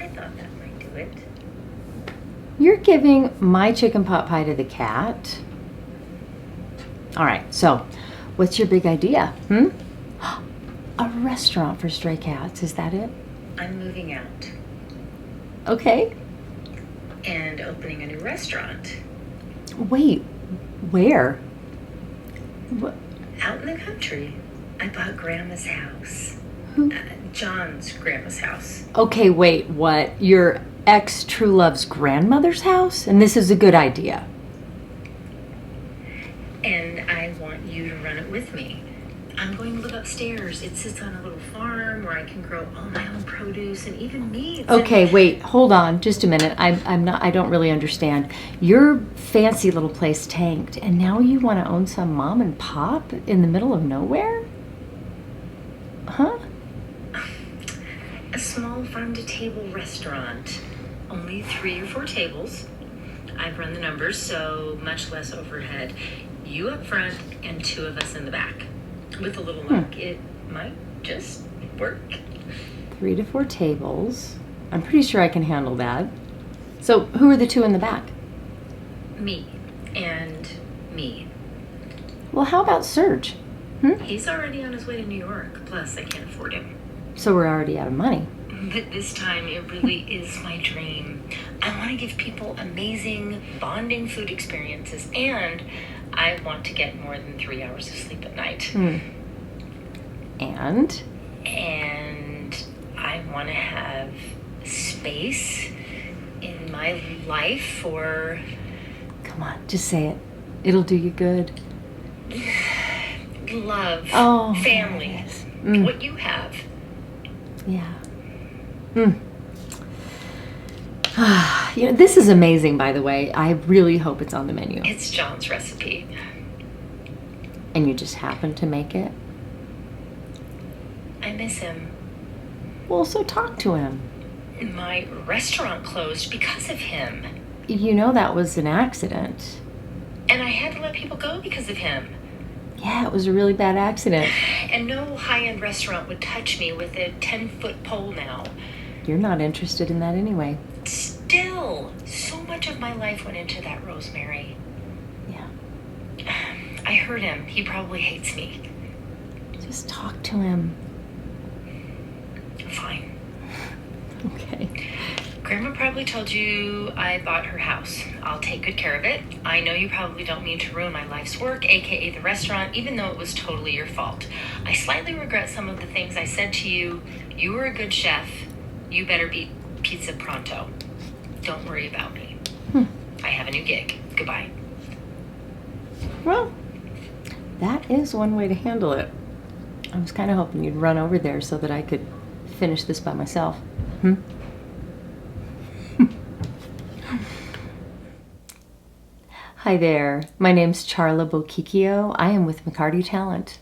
I thought that might do it. You're giving my chicken pot pie to the cat? All right, so what's your big idea? A restaurant for stray cats, is that it? I'm moving out. Okay. And opening a new restaurant. Wait, where? What? Out in the country. I bought Grandma's house. Who? John's grandma's house. Okay, wait, what? Your ex-true love's grandmother's house? And this is a good idea. And I want you to run it with me. I'm going to live upstairs. It sits on a little farm where I can grow all my own produce and even meats. Okay, wait, hold on, just a minute. I don't really understand. Your fancy little place tanked, and now you want to own some mom and pop in the middle of nowhere? Huh? A small farm-to-table restaurant. Only 3 or 4 tables. I've run the numbers, so much less overhead. You up front and 2 of us in the back. With a little luck, it might just work. 3 to 4 tables. I'm pretty sure I can handle that. So who are the 2 in the back? Me and me. Well, how about Serge? He's already on his way to New York. Plus, I can't afford him. So we're already out of money. But this time, it really is my dream. I want to give people amazing, bonding food experiences, and I want to get more than 3 hours of sleep at night. And I want to have space in my life for... Come on, just say it. It'll do you good. Love, Oh, family, what you have. Yeah. You know, this is amazing, by the way. I really hope it's on the menu. It's John's recipe. And you just happen to make it? I miss him. Well, so talk to him. My restaurant closed because of him. You know that was an accident. And I had to let people go because of him. Yeah, it was a really bad accident. And no high-end restaurant would touch me with a 10-foot pole now. You're not interested in that anyway. Still, so much of my life went into that Rosemary. Yeah. I hurt him. He probably hates me. Just talk to him. Fine. Okay. Grandma probably told you I bought her house. I'll take good care of it. I know you probably don't mean to ruin my life's work, aka the restaurant, even though it was totally your fault. I slightly regret some of the things I said to you. You were a good chef. You better beat pizza pronto. Don't worry about me. I have a new gig. Goodbye. Well, that is one way to handle it. I was kind of hoping you'd run over there so that I could finish this by myself. Hi there. My name's Charla Bocchicchio. I am with McCarty Talent.